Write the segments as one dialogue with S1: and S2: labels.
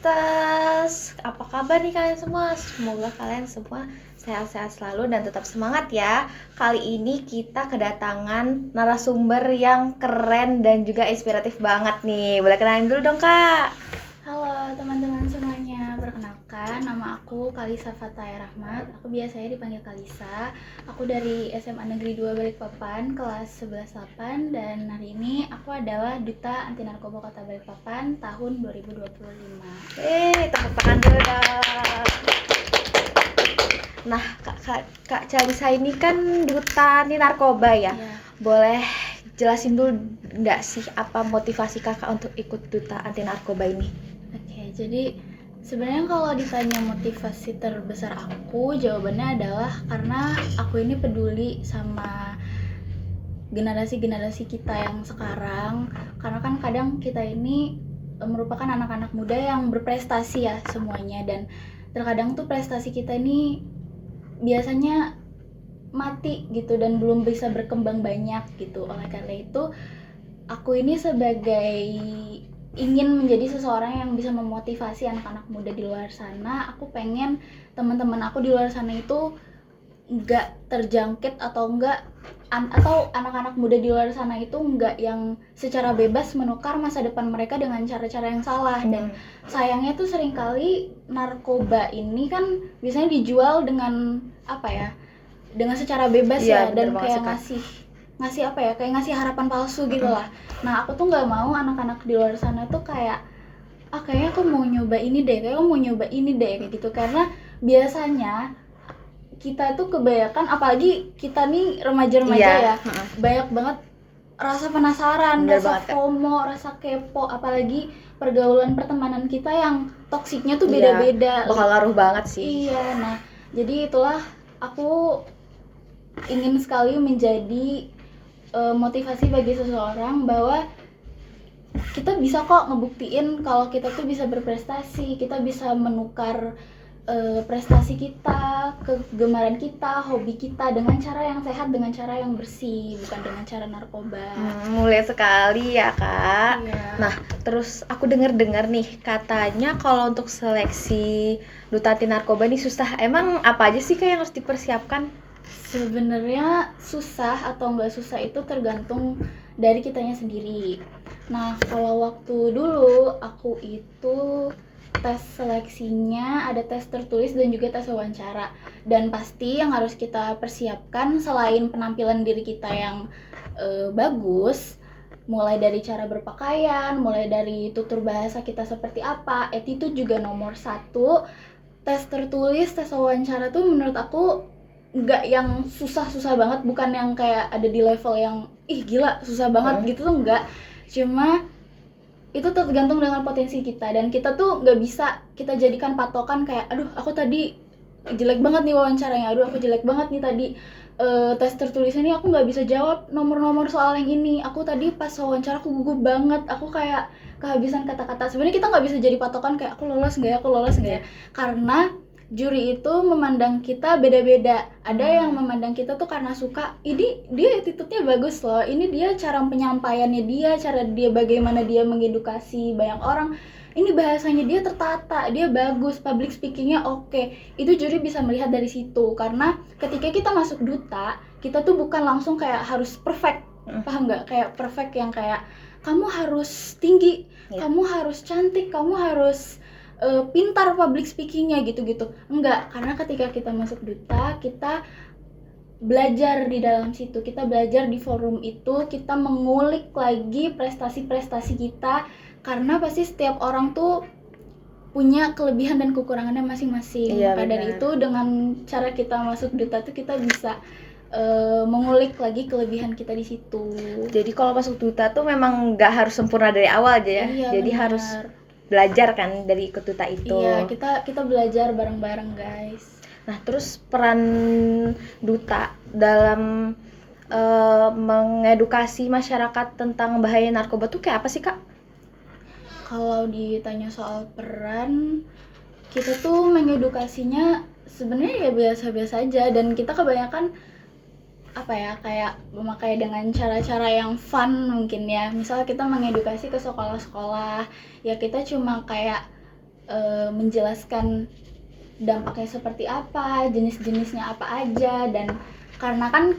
S1: Sisters, apa kabar nih kalian semua? Semoga kalian semua sehat-sehat selalu dan tetap semangat ya. Kali ini kita kedatangan narasumber yang keren dan juga inspiratif banget nih. Boleh kenalin dulu dong, Kak?
S2: Halo teman-teman semuanya, perkenalkan nama aku Kalisa Fataya Rahmat. Aku biasanya dipanggil Kalisa. Aku dari SMA Negeri 2 Balikpapan, kelas 11-8, dan hari ini aku adalah Duta Anti Narkoba Kota Balikpapan tahun 2025.
S1: Tepuk tangan dulu dong. Nah, Kak Calisa ini kan duta anti narkoba ya. Boleh jelasin dulu nggak sih apa motivasi kakak untuk ikut duta anti narkoba ini?
S2: Oke, jadi sebenarnya kalau ditanya motivasi terbesar aku, jawabannya adalah karena aku ini peduli sama generasi-generasi kita yang sekarang. Karena kan kadang kita ini merupakan anak-anak muda yang berprestasi ya semuanya, dan terkadang tuh prestasi kita ini biasanya mati gitu dan belum bisa berkembang banyak gitu. Oleh karena itu aku ini sebagai ingin menjadi seseorang yang bisa memotivasi anak-anak muda di luar sana. Aku pengen teman-teman aku di luar sana itu nggak terjangkit atau anak-anak muda di luar sana itu nggak yang secara bebas menukar masa depan mereka dengan cara-cara yang salah. Dan sayangnya tuh seringkali narkoba ini kan biasanya dijual dengan dengan secara bebas ya, dan kayak ngasih ngasih harapan palsu gitu lah. Nah, aku tuh nggak mau anak-anak di luar sana tuh kayak kayaknya aku mau nyoba ini deh, kayak gitu. Karena biasanya kita tuh kebanyakan, apalagi kita nih remaja-remaja ya, banyak banget rasa penasaran, rasa FOMO, rasa kepo, apalagi pergaulan pertemanan kita yang toksiknya tuh beda-beda.
S1: Bakal ngaruh banget sih.
S2: Iya, nah jadi itulah aku ingin sekali menjadi motivasi bagi seseorang bahwa kita bisa kok ngebuktiin kalau kita tuh bisa berprestasi, kita bisa menukar prestasi kita, kegemaran kita, hobi kita dengan cara yang sehat, dengan cara yang bersih, bukan dengan cara narkoba.
S1: Mulai sekali ya, Kak.
S2: Iya.
S1: Nah, terus aku dengar nih katanya kalau untuk seleksi duta anti narkoba ini susah. Emang apa aja sih Kak yang harus dipersiapkan?
S2: Sebenarnya susah atau nggak susah itu tergantung dari kitanya sendiri. Nah, kalau waktu dulu aku itu tes seleksinya ada tes tertulis dan juga tes wawancara. Dan pasti yang harus kita persiapkan selain penampilan diri kita yang bagus, mulai dari cara berpakaian, mulai dari tutur bahasa kita seperti apa, attitude juga nomor 1. Tes tertulis, tes wawancara tuh menurut aku nggak yang susah-susah banget, bukan yang kayak ada di level yang gila susah banget gitu tuh enggak. Cuma itu tergantung dengan potensi kita, dan kita tuh nggak bisa kita jadikan patokan kayak aduh aku tadi jelek banget nih wawancaranya, aduh aku jelek banget nih tadi tes tertulis ini aku nggak bisa jawab nomor-nomor soal yang ini, aku tadi pas wawancara aku gugup banget, aku kayak kehabisan kata-kata. Sebenarnya kita nggak bisa jadi patokan kayak aku lolos nggak ya, karena juri itu memandang kita beda-beda. Ada yang memandang kita tuh karena suka, ini dia attitude-nya bagus loh, ini dia cara penyampaiannya dia, cara dia bagaimana dia mengedukasi banyak orang, ini bahasanya dia tertata, dia bagus, public speaking-nya oke. Itu juri bisa melihat dari situ. Karena ketika kita masuk duta, kita tuh bukan langsung kayak harus perfect, paham nggak? Kayak perfect yang kayak kamu harus tinggi, kamu harus cantik, kamu harus pintar public speaking-nya gitu-gitu. Enggak, karena ketika kita masuk duta, kita belajar di dalam situ, kita belajar di forum itu, kita mengulik lagi prestasi-prestasi kita, karena pasti setiap orang tuh punya kelebihan dan kekurangannya masing-masing. Maka dari itu dengan cara kita masuk duta tuh kita bisa mengulik lagi kelebihan kita di situ.
S1: Jadi kalau masuk duta tuh memang nggak harus sempurna dari awal aja ya.
S2: Iya,
S1: jadi
S2: benar.
S1: harus belajar kan dari ikut duta itu.
S2: Iya, kita belajar bareng-bareng guys.
S1: Nah, terus peran duta dalam mengedukasi masyarakat tentang bahaya narkoba tuh kayak apa sih, Kak?
S2: Kalau ditanya soal peran, kita tuh mengedukasinya sebenarnya ya biasa-biasa aja, dan kita kebanyakan kayak memakai dengan cara-cara yang fun mungkin ya. Misalnya kita mengedukasi ke sekolah-sekolah, ya kita cuma kayak menjelaskan dampaknya seperti apa, jenis-jenisnya apa aja. Dan karena kan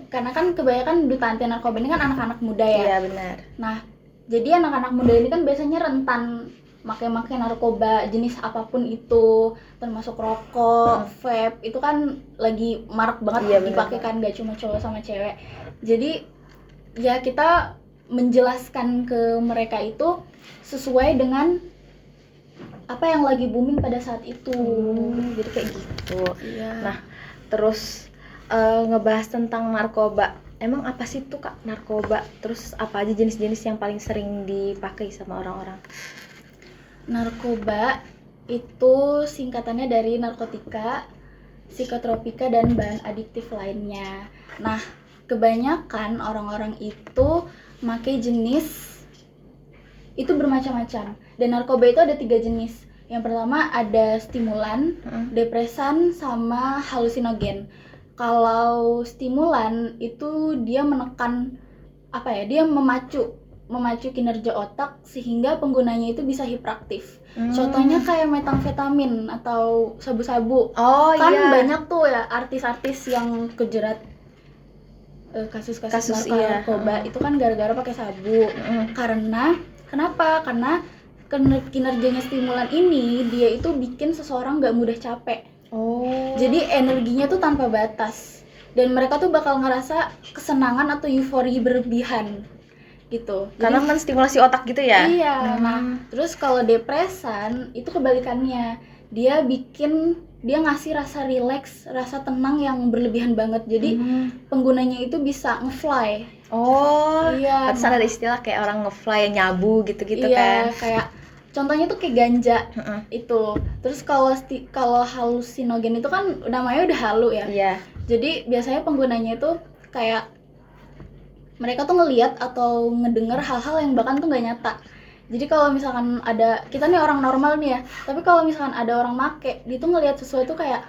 S2: karena kan kebanyakan duta anti narkoba ini kan anak-anak muda ya.
S1: Iya benar.
S2: Nah, jadi anak-anak muda ini kan biasanya rentan makai narkoba jenis apapun itu, termasuk rokok, vape, itu kan lagi marak banget dipakai kan, gak cuma cowok sama cewek. Jadi ya kita menjelaskan ke mereka itu sesuai dengan apa yang lagi booming pada saat itu.
S1: Jadi kayak gitu.
S2: Iya.
S1: Nah, terus ngebahas tentang narkoba. Emang apa sih tuh Kak narkoba? Terus apa aja jenis-jenis yang paling sering dipakai sama orang-orang?
S2: Narkoba itu singkatannya dari narkotika, psikotropika, dan bahan adiktif lainnya. Nah, kebanyakan orang-orang itu pakai jenis itu bermacam-macam. Dan narkoba itu ada 3 jenis. Yang pertama ada stimulan, depresan, sama halusinogen. Kalau stimulan itu dia menekan dia memacu kinerja otak sehingga penggunanya itu bisa hiperaktif. Contohnya kayak metamfetamin atau sabu-sabu. Kan banyak tuh ya artis-artis yang kejerat kasus-kasus narkoba itu kan gara-gara pakai sabu. Kenapa? Karena kinerjanya stimulan ini dia itu bikin seseorang gak mudah capek. Jadi energinya tuh tanpa batas. Dan mereka tuh bakal ngerasa kesenangan atau euforia berlebihan gitu.
S1: Karena menstimulasi otak gitu ya?
S2: Iya. Nah, terus kalau depresan itu kebalikannya. Dia ngasih rasa rileks, rasa tenang yang berlebihan banget. Jadi penggunanya itu bisa ngefly.
S1: Iya. Terus ada istilah kayak orang ngefly, nyabu gitu-gitu
S2: kan. Iya,
S1: kan.
S2: kayak contohnya tuh kayak ganja itu. Terus kalau halusinogen itu kan namanya udah halu ya.
S1: Iya.
S2: Jadi biasanya penggunanya itu kayak mereka tuh ngelihat atau ngedenger hal-hal yang bahkan tuh nggak nyata. Jadi kalau misalkan kita nih orang normal nih ya, tapi kalau misalkan ada orang make, dia tuh ngelihat sesuatu kayak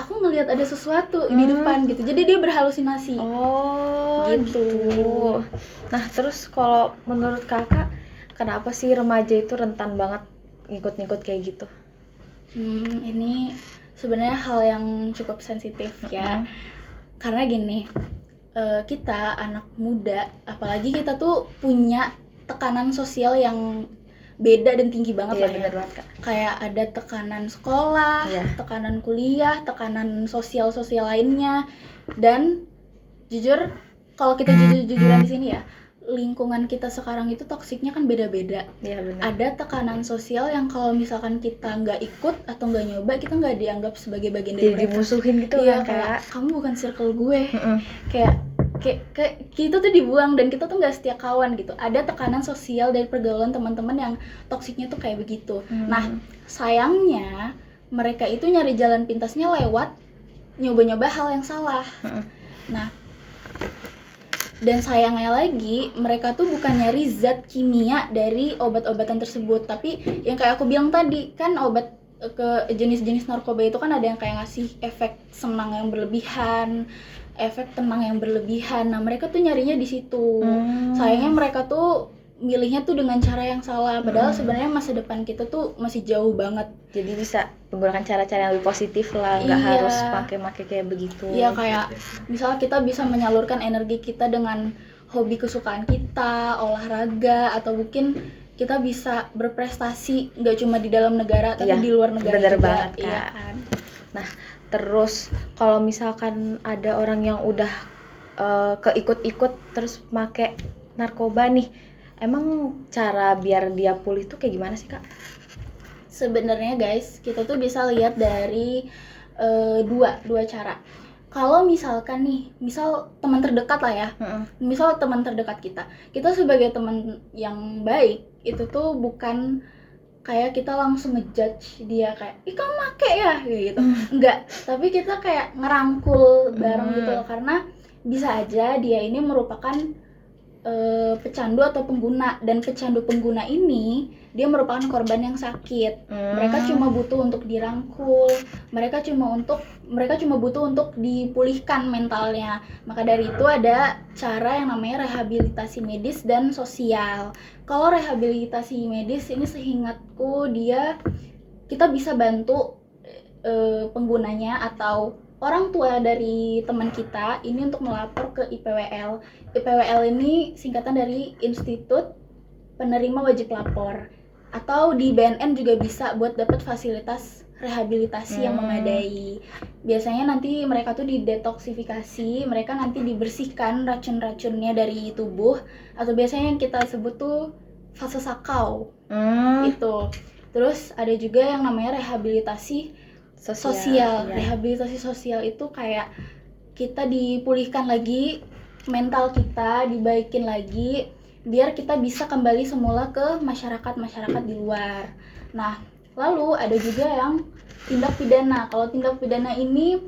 S2: aku ngelihat ada sesuatu di depan gitu. Jadi dia berhalusinasi. Gitu.
S1: Nah, terus kalau menurut Kakak, kenapa sih remaja itu rentan banget ngikut-ngikut kayak gitu?
S2: Ini sebenarnya hal yang cukup sensitif ya. Karena gini, kita anak muda, apalagi kita tuh punya tekanan sosial yang beda dan tinggi banget lah ya.
S1: Bener banget, Kak.
S2: Kayak ada tekanan sekolah, tekanan kuliah, tekanan sosial lainnya. Dan jujur, kalau kita jujur-jujuran di sini ya, lingkungan kita sekarang itu toksiknya kan beda-beda.
S1: Iya benar.
S2: Ada tekanan sosial yang kalau misalkan kita nggak ikut atau nggak nyoba, kita nggak dianggap sebagai bagian dari mereka.
S1: Dimusuhin gitu
S2: kan,
S1: kayak
S2: kamu bukan circle gue. Kayak kita tuh dibuang dan kita tuh nggak setia kawan gitu. Ada tekanan sosial dari pergaulan teman-teman yang toksiknya tuh kayak begitu. Nah, sayangnya mereka itu nyari jalan pintasnya lewat nyoba-nyoba hal yang salah. Nah, dan sayangnya lagi, mereka tuh bukan nyari zat kimia dari obat-obatan tersebut, tapi yang kayak aku bilang tadi, kan obat ke jenis-jenis narkoba itu kan ada yang kayak ngasih efek senang yang berlebihan, efek tenang yang berlebihan. Nah, mereka tuh nyarinya di situ. Sayangnya mereka tuh milihnya tuh dengan cara yang salah, padahal sebenarnya masa depan kita tuh masih jauh banget.
S1: Jadi bisa menggunakan cara-cara yang lebih positif lah, nggak harus pakai kayak begitu.
S2: Iya, kayak misalnya kita bisa menyalurkan energi kita dengan hobi kesukaan kita, olahraga, atau mungkin kita bisa berprestasi nggak cuma di dalam negara tapi di luar negara.
S1: Bener
S2: juga.
S1: Banget, Kak. Iya kan. Nah, terus kalau misalkan ada orang yang udah keikut-ikut terus make narkoba nih, emang cara biar dia pulih tuh kayak gimana sih, Kak?
S2: Sebenarnya guys, kita tuh bisa lihat dari dua cara. Kalau misalkan nih, misal teman terdekat lah ya, misal teman terdekat kita sebagai teman yang baik, itu tuh bukan kayak kita langsung ngejudge dia kayak, ih kamu make ya, kayak gitu. Enggak, tapi kita kayak ngerangkul bareng gitu loh, karena bisa aja dia ini merupakan pecandu atau pengguna, dan pecandu pengguna ini dia merupakan korban yang sakit. Mereka cuma butuh untuk dirangkul, mereka cuma butuh untuk dipulihkan mentalnya. Maka dari itu ada cara yang namanya rehabilitasi medis dan sosial. Kalau rehabilitasi medis ini seingatku kita bisa bantu penggunanya atau orang tua dari teman kita ini untuk melapor ke IPWL. IPWL ini singkatan dari Institut Penerima Wajib Lapor. Atau di BNN juga bisa buat dapat fasilitas rehabilitasi yang memadai. Biasanya nanti mereka tuh didetoksifikasi, mereka nanti dibersihkan racun-racunnya dari tubuh, atau biasanya yang kita sebut tuh fase sakau. Itu. Terus ada juga yang namanya rehabilitasi sosial.
S1: Ya.
S2: Rehabilitasi sosial itu kayak kita dipulihkan lagi mental kita, dibaikin lagi biar kita bisa kembali semula ke masyarakat di luar. Nah, lalu ada juga yang tindak pidana. Kalau tindak pidana ini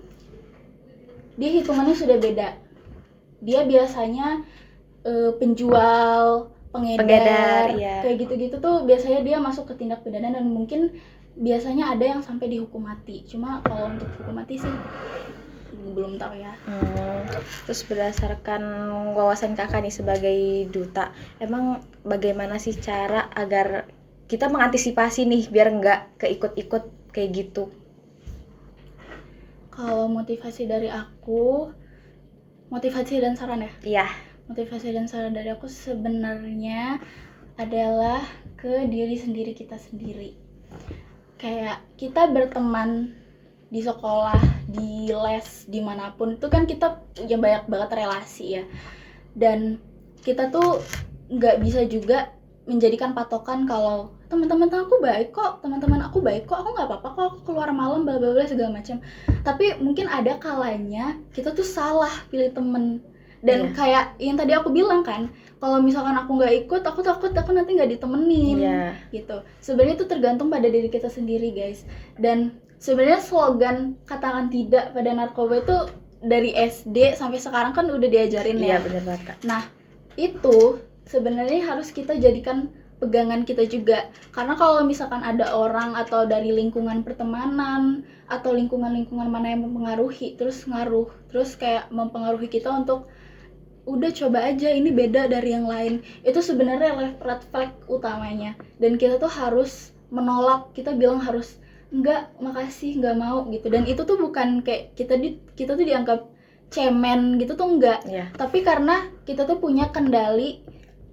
S2: dia hitungannya sudah beda. Dia biasanya penjual, pengedar
S1: ya.
S2: Kayak gitu-gitu tuh biasanya dia masuk ke tindak pidana, dan mungkin biasanya ada yang sampai dihukum mati. Cuma kalau untuk hukum mati sih belum tahu ya.
S1: Terus berdasarkan wawasan kakak nih sebagai duta, emang bagaimana sih cara agar kita mengantisipasi nih biar nggak keikut-ikut kayak gitu?
S2: Kalau motivasi dari aku, motivasi dan saran ya?
S1: Iya.
S2: Motivasi dan saran dari aku sebenarnya adalah ke diri sendiri kita sendiri. Kayak kita berteman di sekolah, di les, dimanapun itu kan kita punya banyak banget relasi ya, dan kita tuh nggak bisa juga menjadikan patokan kalau teman-teman aku baik kok, aku nggak apa-apa kok, aku keluar malam bla bla bla segala macam. Tapi mungkin ada kalanya kita tuh salah pilih temen, dan kayak yang tadi aku bilang kan, kalau misalkan aku nggak ikut, aku takut aku nanti nggak ditemenin gitu. Sebenarnya itu tergantung pada diri kita sendiri guys. Dan sebenarnya slogan katakan tidak pada narkoba itu dari SD sampai sekarang kan udah diajarin ya.
S1: Iya benar banget.
S2: Nah itu sebenarnya harus kita jadikan pegangan kita juga, karena kalau misalkan ada orang atau dari lingkungan pertemanan atau lingkungan mana yang mempengaruhi terus kayak mempengaruhi kita untuk udah coba aja ini beda dari yang lain, itu sebenarnya red flag utamanya, dan kita tuh harus menolak, kita bilang harus enggak, makasih, enggak mau gitu. Dan itu tuh bukan kayak kita tuh dianggap cemen gitu tuh enggak, tapi karena kita tuh punya kendali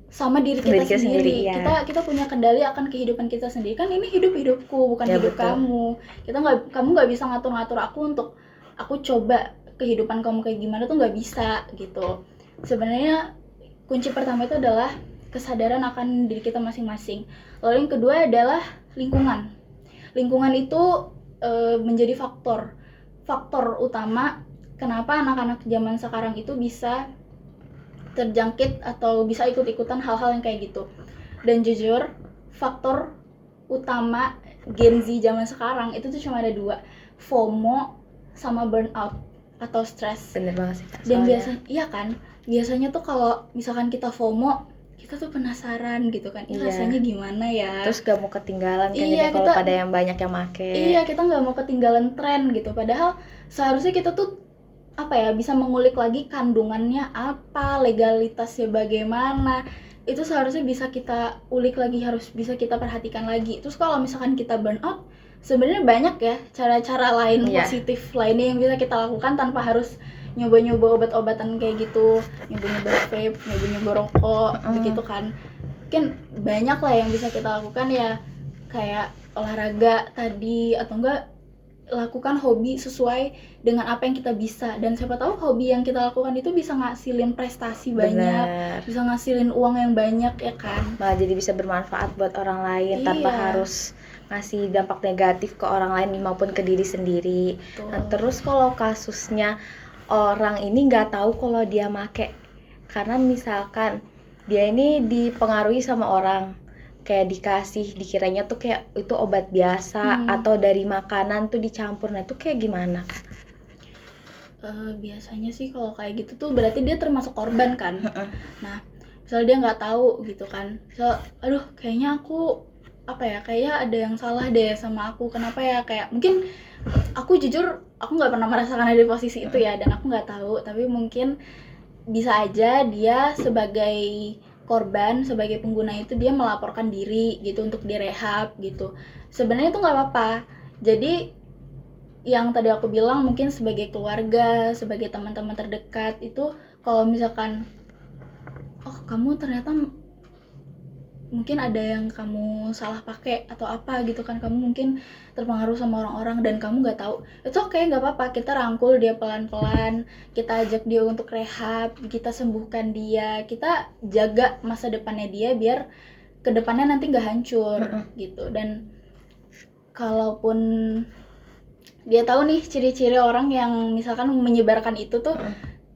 S2: sama diri kita sendiri. Kita punya kendali akan kehidupan kita sendiri. Kan ini hidupku, bukan hidup kamu. Kamu nggak bisa ngatur-ngatur aku untuk aku coba kehidupan kamu kayak gimana tuh nggak bisa gitu. Sebenarnya kunci pertama itu adalah kesadaran akan diri kita masing-masing. Lalu yang kedua adalah lingkungan. Lingkungan itu menjadi faktor utama kenapa anak-anak zaman sekarang itu bisa terjangkit atau bisa ikut-ikutan hal-hal yang kayak gitu. Dan jujur, faktor utama Gen Z zaman sekarang itu tuh cuma ada 2, FOMO sama burnout atau stres.
S1: Bener banget sih Kak.
S2: Dan biasanya tuh kalau misalkan kita FOMO, kita tuh penasaran gitu kan, rasanya gimana ya.
S1: Terus gak mau ketinggalan kan, kalau pada yang banyak yang make.
S2: Iya, kita gak mau ketinggalan tren gitu. Padahal seharusnya kita tuh bisa mengulik lagi kandungannya apa, legalitasnya bagaimana, itu seharusnya bisa kita ulik lagi, harus bisa kita perhatikan lagi. Terus kalau misalkan kita burn out, sebenarnya banyak ya cara-cara lain positif lainnya yang bisa kita lakukan tanpa harus nyoba-nyoba obat-obatan kayak gitu, nyoba-nyoba vape, nyoba-nyoba rokok, begitu kan. Mungkin banyak lah yang bisa kita lakukan ya, kayak olahraga tadi, atau enggak lakukan hobi sesuai dengan apa yang kita bisa. Dan siapa tahu hobi yang kita lakukan itu bisa ngasilin prestasi banyak, bisa ngasilin uang yang banyak ya kan.
S1: Malah jadi bisa bermanfaat buat orang lain tanpa harus ngasih dampak negatif ke orang lain maupun ke diri sendiri. Nah, terus kalau kasusnya orang ini nggak tahu kalau dia make, karena misalkan dia ini dipengaruhi sama orang, kayak dikiranya tuh kayak itu obat biasa atau dari makanan tuh dicampur. Nah itu kayak gimana?
S2: Biasanya sih kalau kayak gitu tuh berarti dia termasuk korban kan. Nah Misalnya dia nggak tahu gitu kan, aduh kayaknya aku apa ya, kayak ada yang salah deh sama aku, kenapa ya, kayak mungkin aku jujur aku nggak pernah merasakan ada di posisi itu ya, dan aku nggak tahu, tapi mungkin bisa aja dia sebagai korban, sebagai pengguna itu dia melaporkan diri gitu untuk direhab gitu. Sebenarnya itu nggak apa-apa. Jadi yang tadi aku bilang, mungkin sebagai keluarga, sebagai teman-teman terdekat itu, kalau misalkan oh kamu ternyata mungkin ada yang kamu salah pakai atau apa gitu kan, kamu mungkin terpengaruh sama orang-orang dan kamu nggak tahu, itu oke, nggak apa-apa, kita rangkul dia pelan-pelan, kita ajak dia untuk rehab, kita sembuhkan dia, kita jaga masa depannya dia biar kedepannya nanti nggak hancur gitu. Dan kalaupun dia tahu nih ciri-ciri orang yang misalkan menyebarkan itu tuh,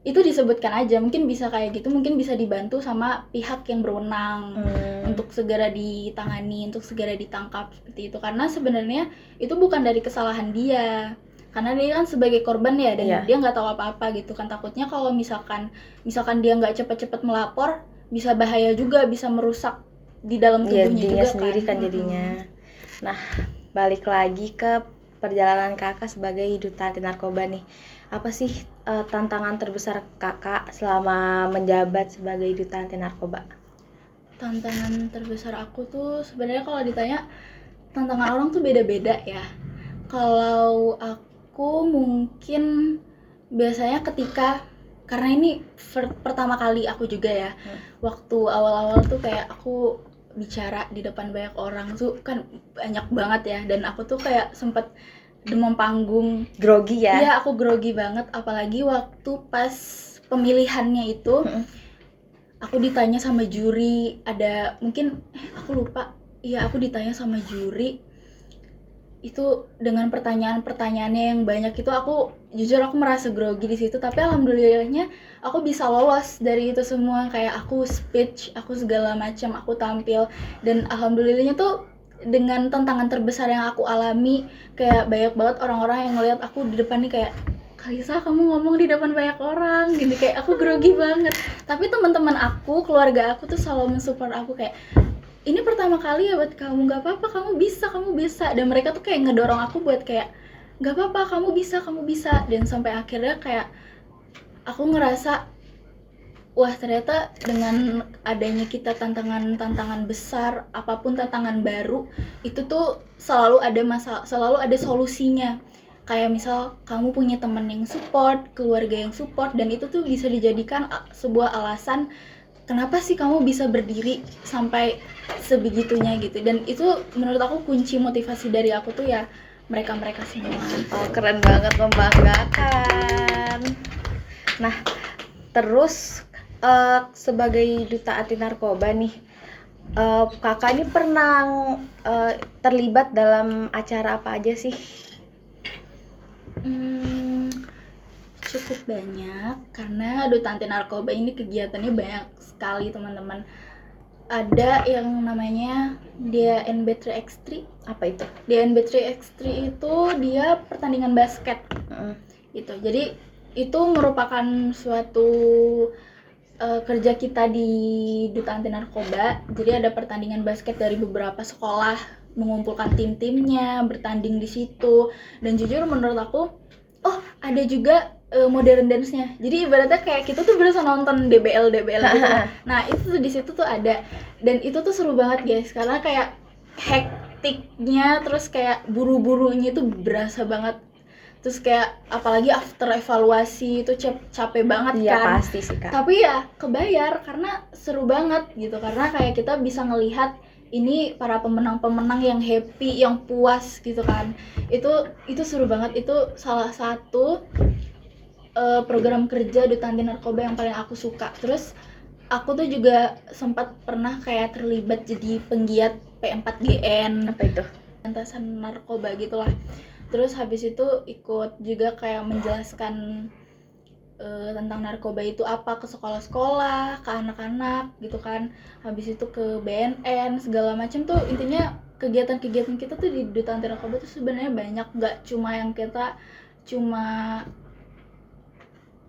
S2: itu disebutkan aja, mungkin bisa kayak gitu, mungkin bisa dibantu sama pihak yang berwenang untuk segera ditangani, untuk segera ditangkap seperti itu. Karena sebenarnya itu bukan dari kesalahan dia, karena dia kan sebagai korban ya, dan dia nggak tahu apa-apa gitu kan. Takutnya kalau misalkan dia nggak cepet-cepet melapor, bisa bahaya juga, bisa merusak di dalam tubuhnya juga
S1: sendiri kan jadinya. Nah, balik lagi ke perjalanan kakak sebagai duta anti narkoba nih. Apa sih tantangan terbesar kakak selama menjabat sebagai duta anti narkoba?
S2: Tantangan terbesar aku tuh sebenarnya kalau ditanya tantangan orang tuh beda-beda ya. Kalau aku mungkin biasanya ketika, karena ini pertama kali aku juga ya, waktu awal-awal tuh kayak aku bicara di depan banyak orang tuh kan banyak banget ya, dan aku tuh kayak sempet demam panggung,
S1: grogi ya?
S2: Iya, aku grogi banget, apalagi waktu pas pemilihannya itu. Aku ditanya sama juri, ada mungkin aku lupa, iya aku ditanya sama juri itu dengan pertanyaan-pertanyaannya yang banyak itu, aku jujur aku merasa grogi di situ, tapi alhamdulillahnya aku bisa lolos dari itu semua, kayak aku speech, aku segala macam, aku tampil, dan alhamdulillahnya tuh dengan tantangan terbesar yang aku alami, kayak banyak banget orang-orang yang ngeliat aku di depan nih kayak, Kalisa kamu ngomong di depan banyak orang gini, kayak aku grogi banget. Tapi teman-teman aku, keluarga aku tuh selalu mensupport aku kayak, ini pertama kali ya buat kamu, nggak apa-apa, kamu bisa. Dan mereka tuh kayak ngedorong aku buat kayak, nggak apa-apa, kamu bisa. Dan sampai akhirnya kayak aku ngerasa, wah ternyata dengan adanya kita tantangan besar, apapun tantangan baru, itu tuh selalu ada solusinya. Kayak misal kamu punya teman yang support, keluarga yang support, dan itu tuh bisa dijadikan sebuah alasan kenapa sih kamu bisa berdiri sampai sebegitunya gitu. Dan itu menurut aku kunci motivasi dari aku tuh ya mereka semua.
S1: Oh, keren banget, membanggakan. Nah, terus sebagai duta anti narkoba nih, kakak ini pernah terlibat dalam acara apa aja sih?
S2: Cukup banyak, karena duta anti narkoba ini kegiatannya banyak sekali teman-teman. Ada yang namanya DANB3X3.
S1: Apa itu?
S2: DANB3X3 itu dia pertandingan basket gitu. Jadi itu merupakan suatu kerja kita di duta anti narkoba. Jadi ada pertandingan basket dari beberapa sekolah, mengumpulkan tim-timnya, bertanding di situ. Dan jujur menurut aku, oh ada juga modern dance-nya. Jadi ibaratnya kayak kita tuh berasa nonton DBL gitu. Nah itu tuh di situ tuh ada, dan itu tuh seru banget guys, karena kayak hektiknya, terus kayak buru-burunya itu berasa banget. Terus kayak apalagi after evaluasi itu capek banget
S1: iya,
S2: kan.
S1: Pasti sih Kak.
S2: Tapi ya kebayar karena seru banget gitu, karena kayak kita bisa ngelihat ini para pemenang-pemenang yang happy, yang puas gitu kan. Itu seru banget. Itu salah satu program kerja duta anti narkoba yang paling aku suka. Terus aku tuh juga sempat pernah kayak terlibat jadi penggiat P4GN.
S1: Apa itu?
S2: Pemberantasan narkoba gitulah. Terus habis itu ikut juga kayak menjelaskan tentang narkoba itu apa ke sekolah-sekolah, ke anak-anak gitu kan. Habis itu ke BNN segala macam tuh, intinya kegiatan-kegiatan kita tuh di duta anti narkoba tuh sebenarnya banyak, nggak cuma yang kita cuma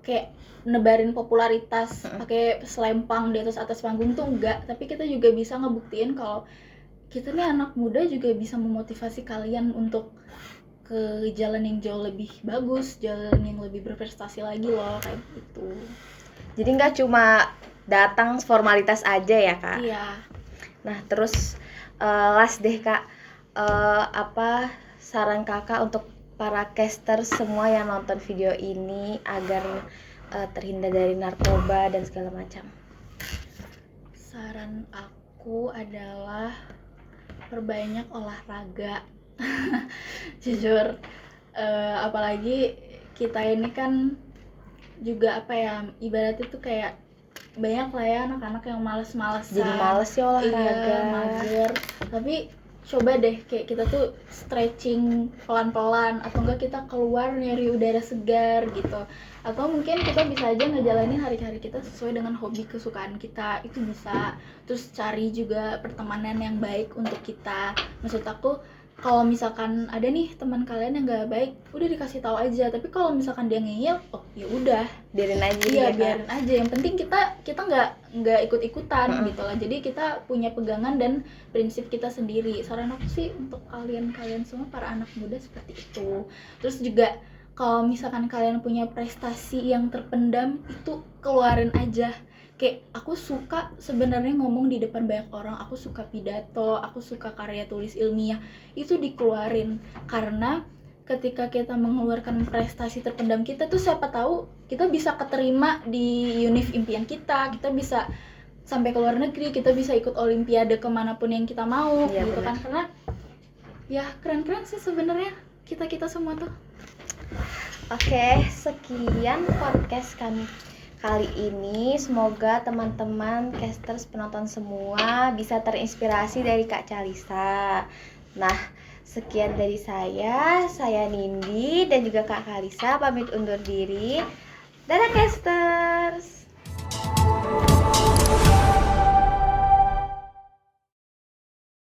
S2: kayak nebarin popularitas pakai selempang di atas panggung tuh enggak, tapi kita juga bisa ngebuktiin kalau kita nih anak muda juga bisa memotivasi kalian untuk ke jalan yang jauh lebih bagus, jalan yang lebih berprestasi lagi loh, kayak gitu.
S1: Jadi nggak cuma datang formalitas aja ya Kak?
S2: Iya.
S1: Nah terus last deh Kak, apa saran Kakak untuk para caster semua yang nonton video ini agar terhindar dari narkoba dan segala macam?
S2: Saran aku adalah perbanyak olahraga. Jujur, apalagi kita ini kan juga apa ya, ibaratnya tuh kayak banyak lah ya anak-anak yang males-malesan.
S1: Jadi males ya olahraga.
S2: Iya, mager. Tapi coba deh kayak kita tuh stretching pelan-pelan, atau enggak kita keluar nyari udara segar gitu. Atau mungkin kita bisa aja ngejalanin hari-hari kita sesuai dengan hobi kesukaan kita, itu bisa. Terus cari juga pertemanan yang baik untuk kita. Maksud aku, kalau misalkan ada nih teman kalian yang nggak baik, udah dikasih tahu aja. Tapi kalau misalkan dia ngeyel, oh ya udah,
S1: Biarin aja.
S2: iya
S1: ya, Kak?
S2: biarin aja. Yang penting kita nggak ikut-ikutan gitu lah. Jadi kita punya pegangan dan prinsip kita sendiri. Saran aku sih untuk kalian semua para anak muda seperti itu. Terus juga kalau misalkan kalian punya prestasi yang terpendam, itu keluarin aja. Kayak aku suka sebenarnya ngomong di depan banyak orang, aku suka pidato, aku suka karya tulis ilmiah, itu dikeluarin. Karena ketika kita mengeluarkan prestasi terpendam kita tuh, siapa tahu kita bisa keterima di univ impian kita bisa sampai ke luar negeri, kita bisa ikut olimpiade kemanapun yang kita mau,
S1: Iya,
S2: gitu
S1: benar.
S2: kan. Karena ya keren-keren sih sebenarnya kita semua tuh.
S1: Oke, sekian podcast kami kali ini. Semoga teman-teman casters penonton semua bisa terinspirasi dari Kak Calisa. Nah, sekian dari saya Nindi dan juga Kak Kalisa pamit undur diri. Dadah caster.